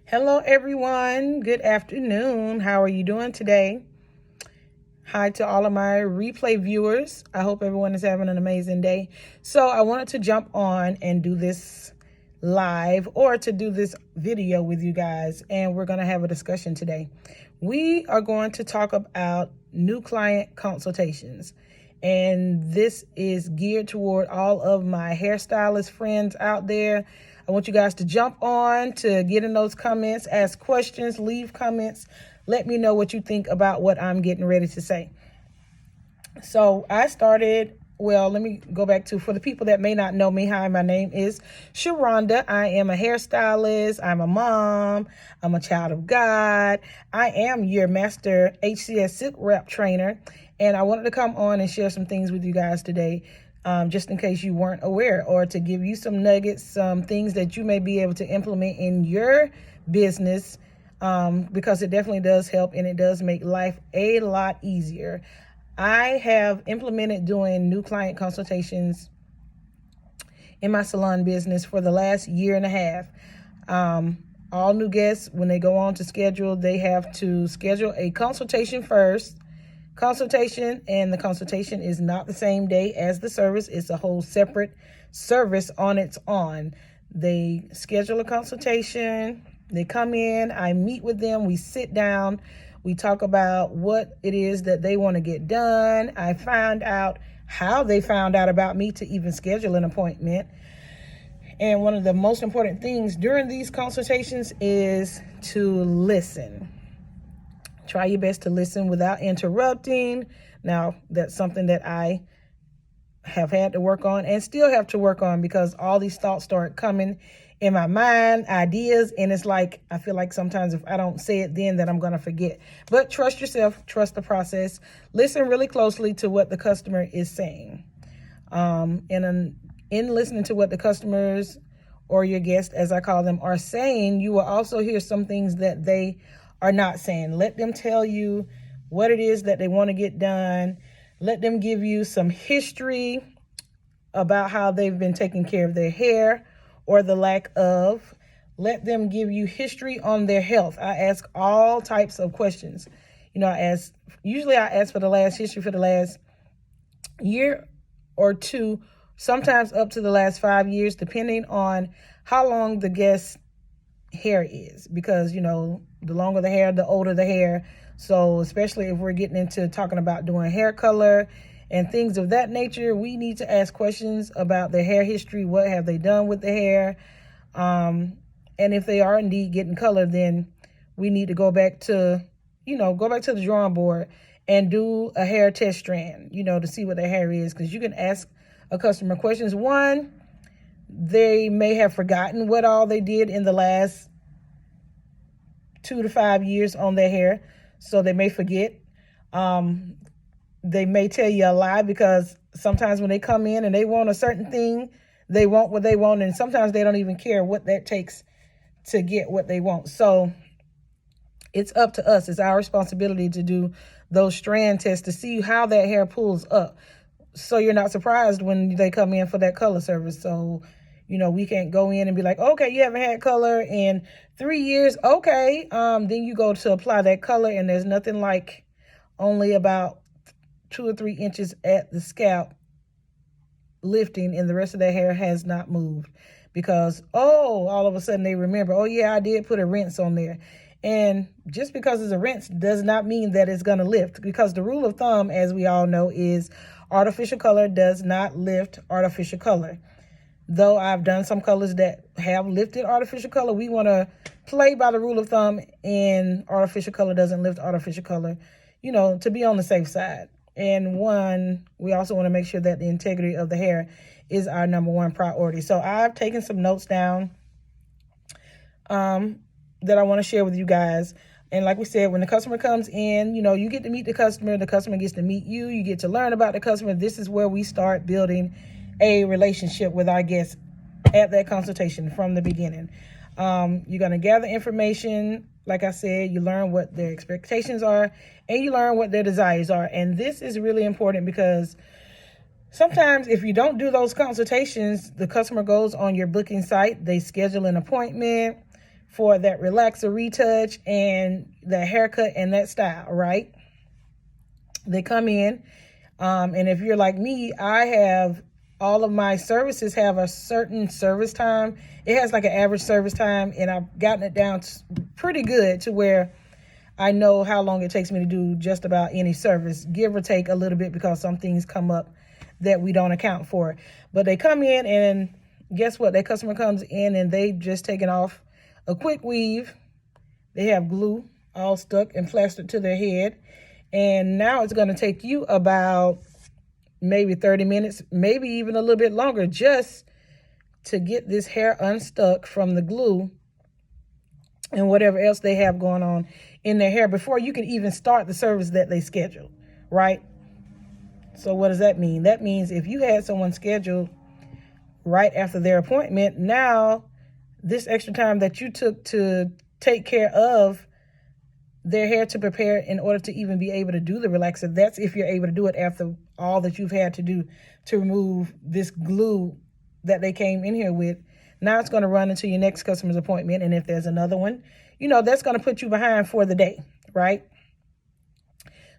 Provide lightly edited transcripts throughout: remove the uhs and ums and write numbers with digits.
Hello, everyone. Good afternoon. How are you doing today? Hi to all of my replay viewers. I hope everyone is having an amazing day. So I wanted to jump on and do this live or to do this video with you guys, and we're going to have a discussion today. We are going to talk about new client consultations, and this is geared toward all of my hairstylist friends out there. I want you guys to jump on, to get in those comments, ask questions, leave comments. Let me know what you think about what I'm getting ready to say. So I started, let me go back to, for the people that may not know me, hi, my name is Sharonda. I am a hairstylist. I'm a mom. I'm a child of God. I am your master HCS silk wrap trainer. And I wanted to come on and share some things with you guys today, just in case you weren't aware, or to give you some nuggets, some things that you may be able to implement in your business, because it definitely does help and it does make life a lot easier. I have implemented doing new client consultations in my salon business for the last year and a half. All new guests, when they go on to schedule, they have to schedule a consultation first. And the consultation is not the same day as the service. It's a whole separate service on its own. They schedule a consultation. They come in. I meet with them. We sit down. We talk about what it is that they want to get done. I find out how they found out about me to even schedule an appointment. And one of the most important things during these consultations is to listen. Try your best to listen without interrupting. Now, that's something that I have had to work on and still have to work on, because all these thoughts start coming in my mind, ideas, and it's like, I feel like sometimes if I don't say it then, that I'm going to forget. But trust yourself, trust the process. Listen really closely to what the customer is saying. And in listening to what the customers, or your guests, as I call them, are saying, you will also hear some things that they are not saying. Let them tell you what it is that they want to get done. Let them give you some history about how they've been taking care of their hair or the lack of. Let them give you history on their health. I ask all types of questions. I ask for the last history for the last year or two, sometimes up to the last 5 years, depending on how long the guest's hair is, because the longer the hair, the older the hair. So especially if we're getting into talking about doing hair color and things of that nature, we need to ask questions about their hair history. What have they done with the hair? And if they are indeed getting color, then we need to go back to the drawing board and do a hair test strand, to see what their hair is. Because you can ask a customer questions. One, they may have forgotten what all they did in the last 2 to 5 years on their hair, so they may forget. They may tell you a lie, because sometimes when they come in and they want a certain thing, they want what they want, and sometimes they don't even care what that takes to get what they want. So it's up to us. It's our responsibility to do those strand tests to see how that hair pulls up, so you're not surprised when they come in for that color service. So we can't go in and be like, okay, you haven't had color in 3 years. Okay. Then you go to apply that color, and there's nothing like only about 2 or 3 inches at the scalp lifting, and the rest of their hair has not moved, because, all of a sudden they remember, oh yeah, I did put a rinse on there. And just because it's a rinse does not mean that it's going to lift, because the rule of thumb, as we all know, is artificial color does not lift artificial color. Though I've done some colors that have lifted artificial color, we want to play by the rule of thumb, and artificial color doesn't lift artificial color, to be on the safe side. And we also want to make sure that the integrity of the hair is our number one priority. So I've taken some notes down that I want to share with you guys. And like we said, when the customer comes in, you get to meet the customer gets to meet you. You get to learn about the customer. This is where we start building a relationship with our guests at that consultation from the beginning. You're going to gather information. Like I said, you learn what their expectations are, and you learn what their desires are. And this is really important, because sometimes if you don't do those consultations, the customer goes on your booking site, they schedule an appointment for that relaxer retouch and the haircut and that style, right? They come in, and if you're like me, I have all of my services have a certain service time. It has like an average service time, and I've gotten it down pretty good to where I know how long it takes me to do just about any service, give or take a little bit, because some things come up that we don't account for. But they come in, and guess what? That customer comes in and they just taken off a quick weave. They have glue all stuck and plastered to their head. And now it's going to take you about maybe 30 minutes, maybe even a little bit longer, just to get this hair unstuck from the glue and whatever else they have going on in their hair before you can even start the service that they scheduled, right? So what does that mean? That means if you had someone scheduled right after their appointment, now this extra time that you took to take care of their hair to prepare in order to even be able to do the relaxer, that's if you're able to do it after all that you've had to do to remove this glue that they came in here with. Now it's going to run into your next customer's appointment. And if there's another one, that's going to put you behind for the day, right?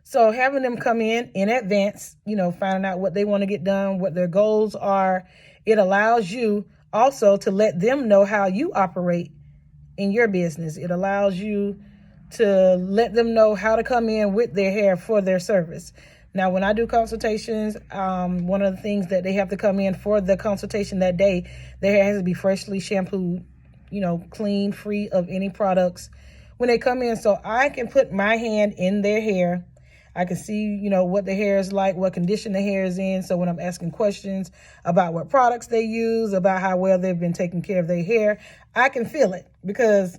So having them come in advance, finding out what they want to get done, what their goals are, it allows you also to let them know how you operate in your business. It allows you to let them know how to come in with their hair for their service. Now, when I do consultations, one of the things that they have to come in for the consultation that day, their hair has to be freshly shampooed, clean, free of any products when they come in. So I can put my hand in their hair. I can see, what the hair is like, what condition the hair is in. So when I'm asking questions about what products they use, about how well they've been taking care of their hair, I can feel it, because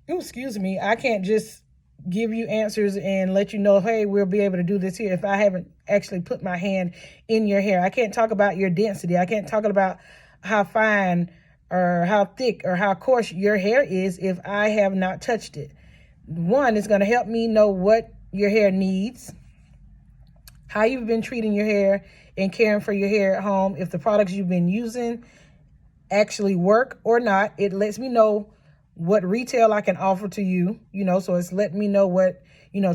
I can't just give you answers and let you know, hey, we'll be able to do this here, if I haven't actually put my hand in your hair. I can't talk about your density. I can't talk about how fine or how thick or how coarse your hair is if I have not touched it. One, it's going to help me know what your hair needs, how you've been treating your hair and caring for your hair at home, if the products you've been using actually work or not. It lets me know what retail I can offer to you, so it's letting me know what,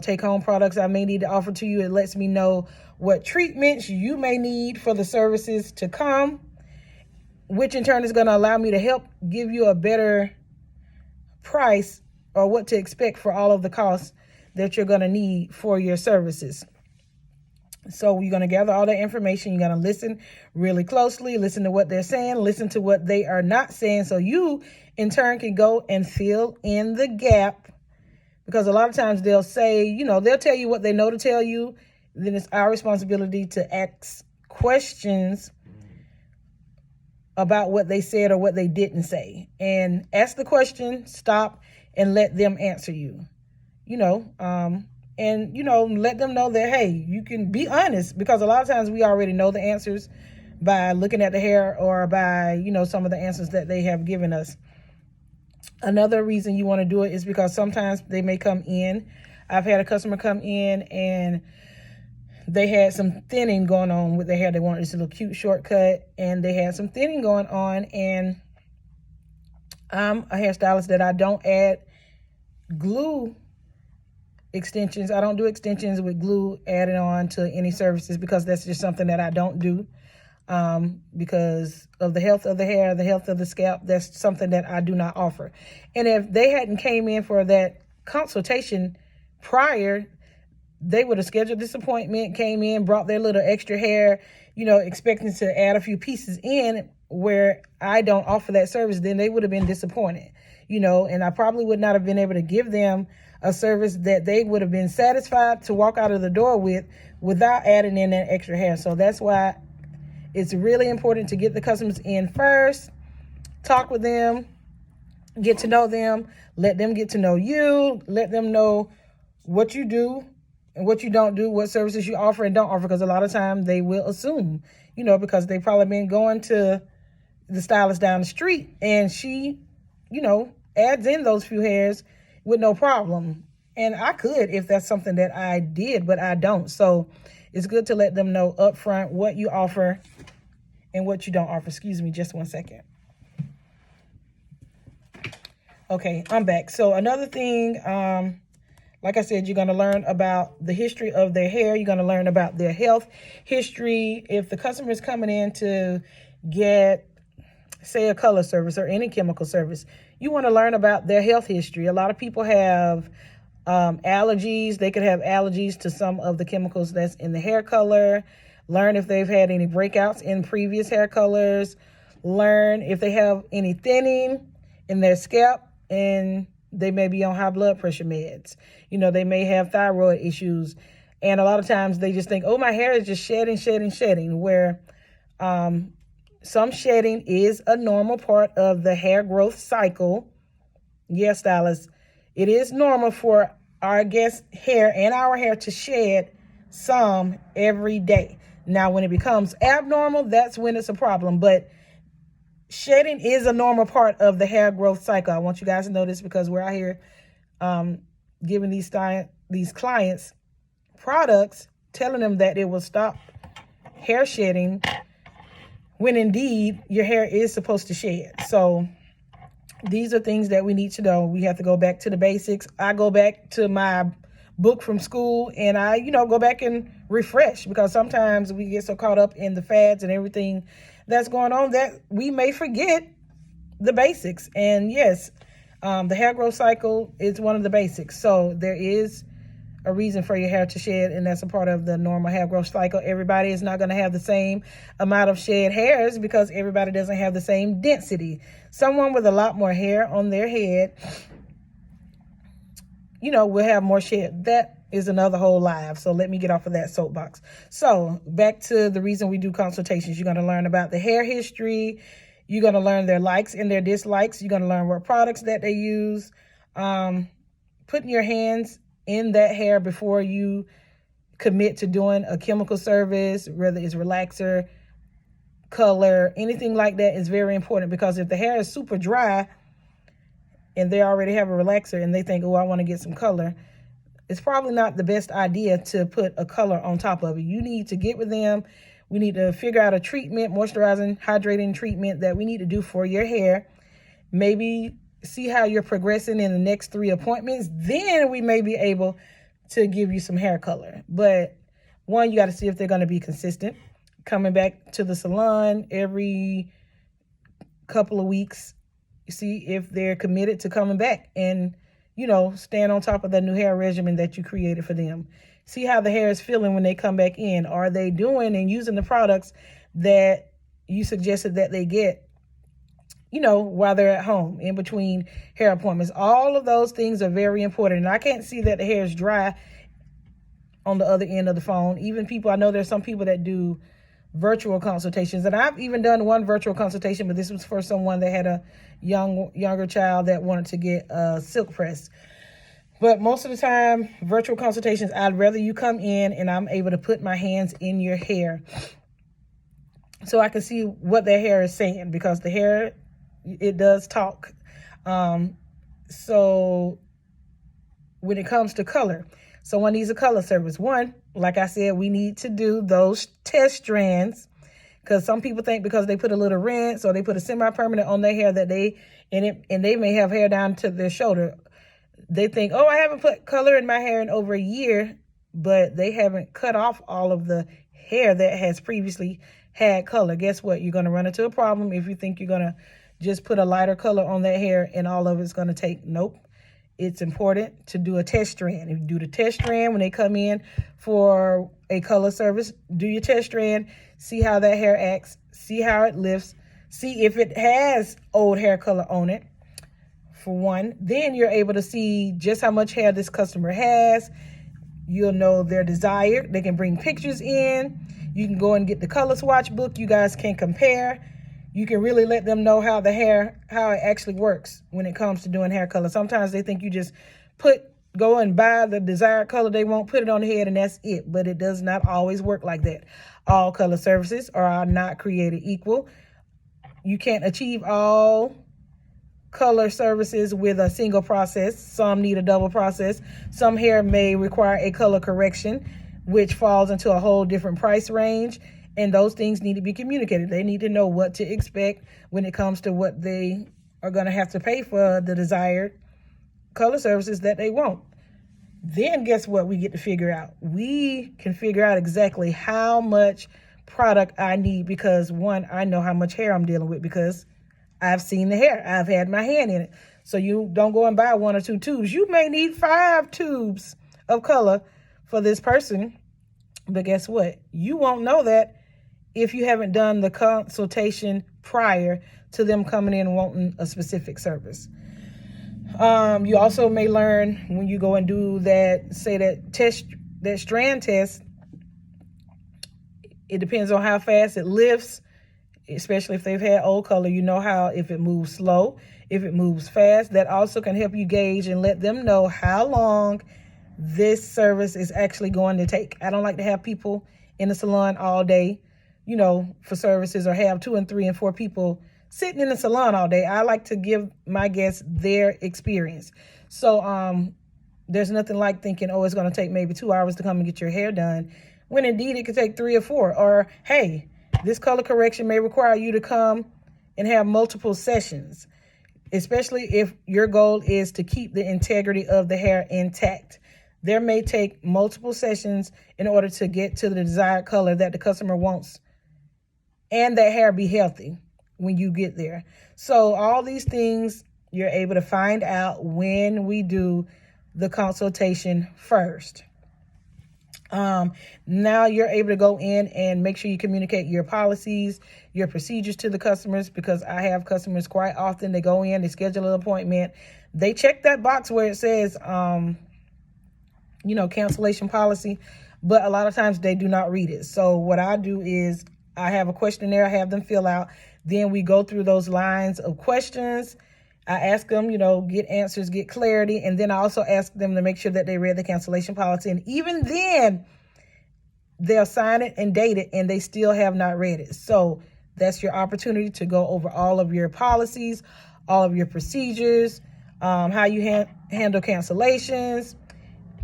take home products I may need to offer to you. It lets me know what treatments you may need for the services to come, which in turn is going to allow me to help give you a better price or what to expect for all of the costs that you're going to need for your services. So you're going to gather all that information. You're going to listen really closely, listen to what they're saying, listen to what they are not saying. So you, in turn, can go and fill in the gap, because a lot of times they'll say, they'll tell you what they know to tell you. Then it's our responsibility to ask questions about what they said or what they didn't say, and ask the question, stop, and let them answer you, and, let them know that, hey, you can be honest, because a lot of times we already know the answers by looking at the hair or by, some of the answers that they have given us. Another reason you want to do it is because sometimes they may come in. I've had a customer come in and they had some thinning going on with their hair. They wanted just a little cute shortcut, and they had some thinning going on. And I'm a hairstylist that I don't add glue extensions. I don't do extensions with glue added on to any services, because that's just something that I don't do, because of the health of the hair, the health of the scalp. That's something that I do not offer. And if they hadn't came in for that consultation prior, they would have scheduled this appointment, came in, brought their little extra hair, expecting to add a few pieces in where I don't offer that service. Then they would have been disappointed, and I probably would not have been able to give them a service that they would have been satisfied to walk out of the door with without adding in that extra hair. So that's why it's really important to get the customers in first, talk with them, get to know them, let them get to know you, let them know what you do and what you don't do, what services you offer and don't offer, because a lot of times they will assume, because they probably been going to the stylist down the street and she, adds in those few hairs with no problem. And I could if that's something that I did, but I don't. So it's good to let them know up front what you offer and what you don't offer. Excuse me, just one second. Okay, I'm back. So another thing, like I said, you're going to learn about the history of their hair. You're going to learn about their health history. If the customer is coming in to get, say, a color service or any chemical service, you want to learn about their health history. A lot of people have allergies. They could have allergies to some of the chemicals that's in the hair color. Learn if they've had any breakouts in previous hair colors. Learn if they have any thinning in their scalp, and they may be on high blood pressure meds. You know, they may have thyroid issues. And a lot of times they just think, oh, my hair is just shedding, where some shedding is a normal part of the hair growth cycle. Yes, stylists, it is normal for our guest hair and our hair to shed some every day. Now, when it becomes abnormal, that's when it's a problem. But shedding is a normal part of the hair growth cycle. I want you guys to know this because we're out here giving these clients products, telling them that it will stop hair shedding when indeed your hair is supposed to shed. So these are things that we need to know. We have to go back to the basics. I go back to my book from school and I, go back and refresh, because sometimes we get so caught up in the fads and everything that's going on that we may forget the basics. And yes, the hair growth cycle is one of the basics. So there is a reason for your hair to shed, and that's a part of the normal hair growth cycle. Everybody is not going to have the same amount of shed hairs because everybody doesn't have the same density. Someone with a lot more hair on their head, will have more shed. That is another whole live. So let me get off of that soapbox. So back to the reason we do consultations. You're going to learn about the hair history. You're going to learn their likes and their dislikes. You're going to learn what products that they use. Putting your hands in that hair before you commit to doing a chemical service, whether it's relaxer, color, anything like that, is very important, because if the hair is super dry and they already have a relaxer and they think, oh, I want to get some color, it's probably not the best idea to put a color on top of it. You need to get with them. We need to figure out a treatment, moisturizing, hydrating treatment that we need to do for your hair. Maybe see how you're progressing in the next 3 appointments. Then we may be able to give you some hair color. But one, you got to see if they're going to be consistent, coming back to the salon every couple of weeks. See if they're committed to coming back and, stand on top of that new hair regimen that you created for them. See how the hair is feeling when they come back in. Are they doing and using the products that you suggested that they get, while they're at home in between hair appointments? All of those things are very important. And I can't see that the hair is dry on the other end of the phone. Even people, I know there's some people that do virtual consultations, and I've even done one virtual consultation, but this was for someone that had a younger child that wanted to get a silk press. But most of the time, virtual consultations, I'd rather you come in and I'm able to put my hands in your hair so I can see what their hair is saying, because the hair, it does talk. So when it comes to color, someone needs a color service. One, like I said, we need to do those test strands, because some people think because they put a little rinse or they put a semi-permanent on their hair that they may have hair down to their shoulder. They think, oh, I haven't put color in my hair in over a year, but they haven't cut off all of the hair that has previously had color. Guess what? You're going to run into a problem if you think you're going to just put a lighter color on that hair and all of it's going to take. Nope. It's important to do a test strand. If you do the test strand when they come in for a color service, do your test strand, see how that hair acts, see how it lifts, see if it has old hair color on it, for one. Then you're able to see just how much hair this customer has. You'll know their desire. They can bring pictures in. You can go and get the color swatch book. You guys can compare. You can really let them know how it actually works when it comes to doing hair color. Sometimes they think you just go and buy the desired color they want, put it on the head, and that's it. But it does not always work like that. All color services are not created equal. You can't achieve all color services with a single process. Some need a double process. Some hair may require a color correction, which falls into a whole different price range. And those things need to be communicated. They need to know what to expect when it comes to what they are going to have to pay for the desired color services that they want. Then guess what we get to figure out? We can figure out exactly how much product I need because, one, I know how much hair I'm dealing with because I've seen the hair. I've had my hand in it. So you don't go and buy 1 or 2 tubes. You may need 5 tubes of color for this person. But guess what? You won't know that if you haven't done the consultation prior to them coming in wanting a specific service. You also may learn when you go and do that, say that test, that strand test, it depends on how fast it lifts, especially if they've had old color. You know how if it moves slow, if it moves fast, that also can help you gauge and let them know how long this service is actually going to take. I don't like to have people in the salon all day, for services, or have 2 and 3 and 4 people sitting in the salon all day. I like to give my guests their experience. So there's nothing like thinking, oh, it's going to take maybe 2 hours to come and get your hair done, when indeed it could take 3 or 4. Or, hey, this color correction may require you to come and have multiple sessions, especially if your goal is to keep the integrity of the hair intact. There may take multiple sessions in order to get to the desired color that the customer wants, and that hair be healthy when you get there. So all these things you're able to find out when we do the consultation first. Now you're able to go in and make sure you communicate your policies, your procedures to the customers, because I have customers quite often. They go in, they schedule an appointment, they check that box where it says, cancellation policy, but a lot of times they do not read it. So what I do is I have a questionnaire I have them fill out. Then we go through those lines of questions. I ask them, get answers, get clarity. And then I also ask them to make sure that they read the cancellation policy. And even then, they'll sign it and date it, and they still have not read it. So that's your opportunity to go over all of your policies, all of your procedures, how you handle cancellations.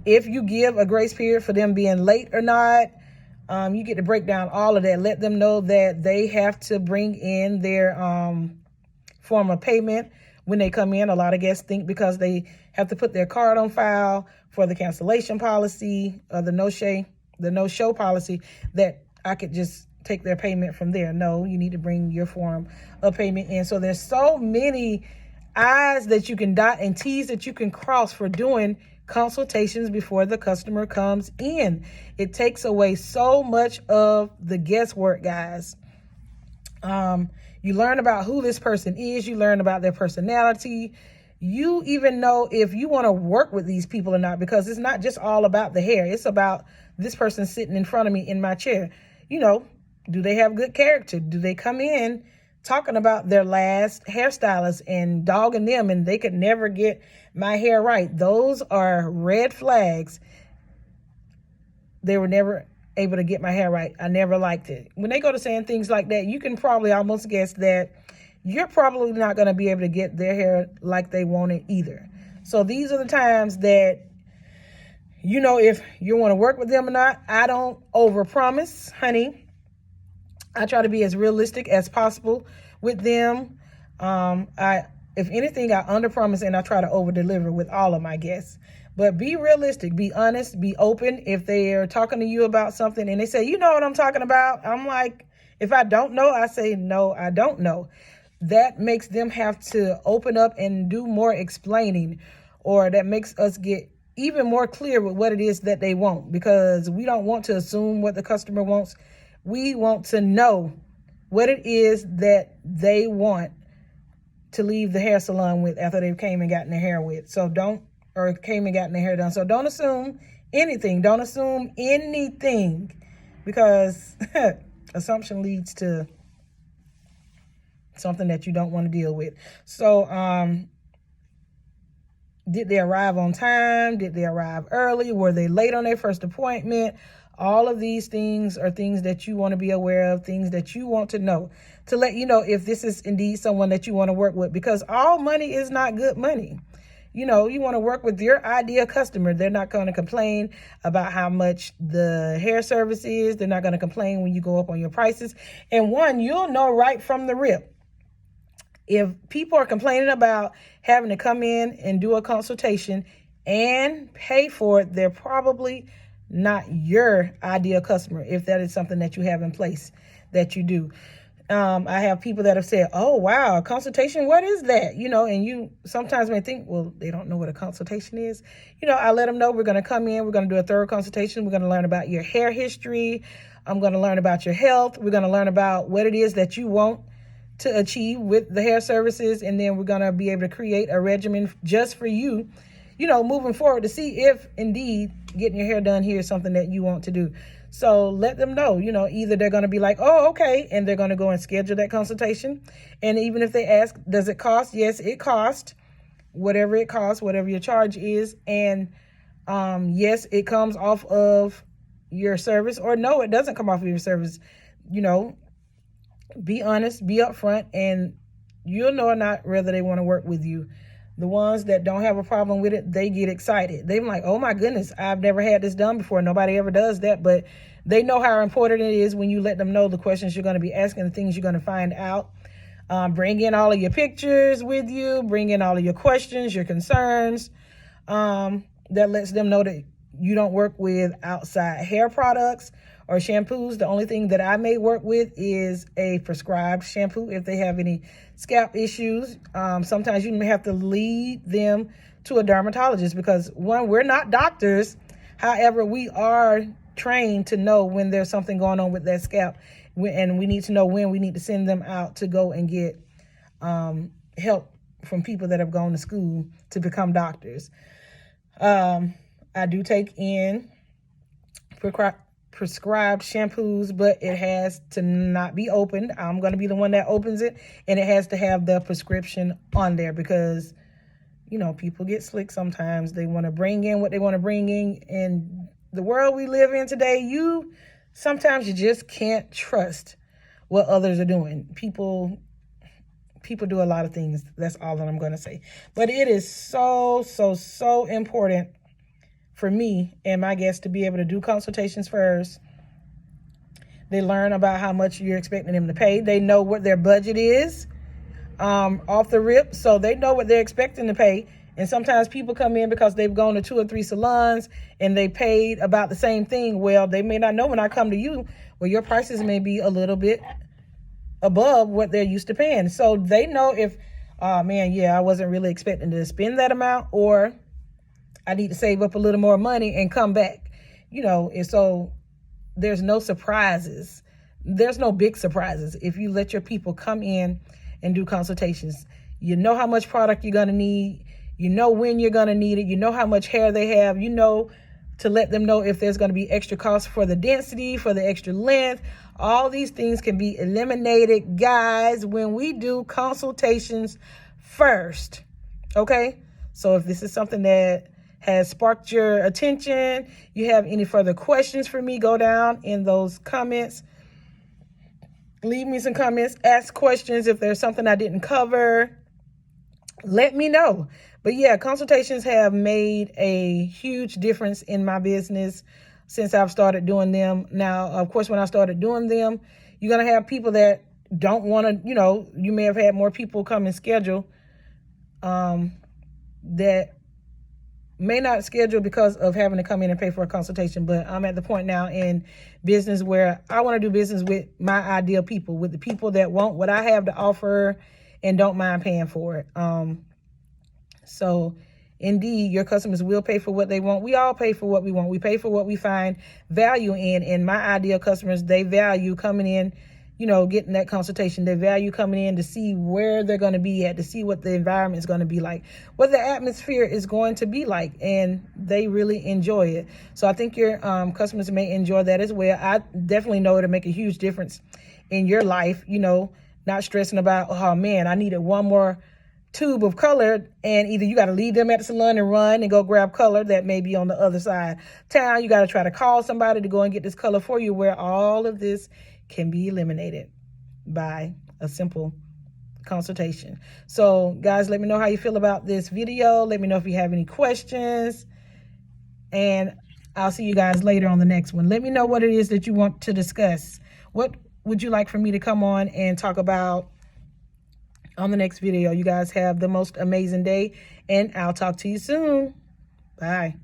If you give a grace period for them being late or not, you get to break down all of that. Let them know that they have to bring in their form of payment when they come in. A lot of guests think because they have to put their card on file for the cancellation policy or the no-show policy, that I could just take their payment from there. No, you need to bring your form of payment in. So there's so many I's that you can dot and T's that you can cross for doing consultations before the customer comes in. It takes away so much of the guesswork, guys. You learn about who this person is. You learn about their personality. You even know if you want to work with these people or not, because it's not just all about the hair. It's about this person sitting in front of me in my chair. Do they have good character? Do they come in talking about their last hairstylist and dogging them and they could never get my hair right? Those are red flags. They were never able to get my hair right. I never liked it. When they go to saying things like that, you can probably almost guess that you're probably not going to be able to get their hair like they want it either. So these are the times that if you want to work with them or not. I don't overpromise, honey. I try to be as realistic as possible with them. If anything, I underpromise and I try to overdeliver with all of my guests. But be realistic, be honest, be open. If they're talking to you about something and they say, you know what I'm talking about, I'm like, if I don't know, I say, no, I don't know. That makes them have to open up and do more explaining, or that makes us get even more clear with what it is that they want, because we don't want to assume what the customer wants. We want to know what it is that they want to leave the hair salon with after they've came and gotten their hair with. Came and gotten their hair done. So don't assume anything. Don't assume anything, because assumption leads to something that you don't want to deal with. So did they arrive on time? Did they arrive early? Were they late on their first appointment? All of these things are things that you want to be aware of, things that you want to know, to let you know if this is indeed someone that you want to work with, because all money is not good money. You want to work with your ideal customer. They're not going to complain about how much the hair service is. They're not going to complain when you go up on your prices. And one, you'll know right from the rip If people are complaining about having to come in and do a consultation and pay for it, they're probably not your ideal customer if that is something that you have in place that you do. I have people that have said, oh, wow, a consultation, what is that? And you sometimes may think, well, they don't know what a consultation is. I let them know we're going to come in, we're going to do a thorough consultation. We're going to learn about your hair history. I'm going to learn about your health. We're going to learn about what it is that you want to achieve with the hair services. And then we're going to be able to create a regimen just for you, moving forward to see if indeed getting your hair done here is something that you want to do. So let them know, either they're going to be like, oh, okay, and they're going to go and schedule that consultation. And even if they ask, does it cost? Yes, it costs, whatever it costs, whatever your charge is. And yes, it comes off of your service, or no, it doesn't come off of your service. Be honest, be upfront, and you'll know or not whether they want to work with you. The ones that don't have a problem with it, they get excited. They're like, oh my goodness, I've never had this done before. Nobody ever does that. But they know how important it is when you let them know the questions you're going to be asking, the things you're going to find out. Bring in all of your pictures with you. Bring in all of your questions, your concerns. That lets them know that you don't work with outside hair products or shampoos. The only thing that I may work with is a prescribed shampoo if they have any scalp issues. Sometimes you may have to lead them to a dermatologist because, one, we're not doctors. However, we are trained to know when there's something going on with that scalp, and we need to know when we need to send them out to go and get help from people that have gone to school to become doctors. I do take in prescribed shampoos, but it has to not be opened. I'm going to be the one that opens it, and it has to have the prescription on there because, people get slick sometimes. They want to bring in what they want to bring in. And the world we live in today, sometimes you just can't trust what others are doing. People do a lot of things. That's all that I'm going to say. But it is so, so, so important for me and my guests to be able to do consultations first. They learn about how much you're expecting them to pay. They know what their budget is off the rip, so they know what they're expecting to pay. And sometimes people come in because they've gone to 2 or 3 salons and they paid about the same thing. Well, they may not know when I come to you, well, your prices may be a little bit above what they're used to paying. So they know if, oh man, I wasn't really expecting to spend that amount, or I need to save up a little more money and come back, and so there's no surprises. There's no big surprises if you let your people come in and do consultations. You know how much product you're going to need. You know when you're going to need it. You know how much hair they have. To let them know if there's going to be extra costs for the density, for the extra length. All these things can be eliminated, guys, when we do consultations first. Okay? So if this is something that has sparked your attention, you have any further questions for me, go down in those comments. Leave me some comments, ask questions. If there's something I didn't cover, let me know. But consultations have made a huge difference in my business since I've started doing them. Now, of course, when I started doing them, you're going to have people that don't want to, you may have had more people come and schedule that may not schedule because of having to come in and pay for a consultation. But I'm at the point now in business where I want to do business with my ideal people, with the people that want what I have to offer and don't mind paying for it. So indeed, your customers will pay for what they want. We all pay for what we want. We pay for what we find value in. And my ideal customers, they value coming in, getting that consultation. They value coming in to see where they're going to be at, to see what the environment is going to be like, what the atmosphere is going to be like. And they really enjoy it. So I think your customers may enjoy that as well. I definitely know it'll make a huge difference in your life, not stressing about, oh man, I needed one more tube of color, and either you got to leave them at the salon and run and go grab color that may be on the other side town. You got to try to call somebody to go and get this color for you, where all of this can be eliminated by a simple consultation. So guys, let me know how you feel about this video. Let me know if you have any questions, and I'll see you guys later on the next one. Let me know what it is that you want to discuss. What would you like for me to come on and talk about on the next video. You guys have the most amazing day, and I'll talk to you soon. Bye.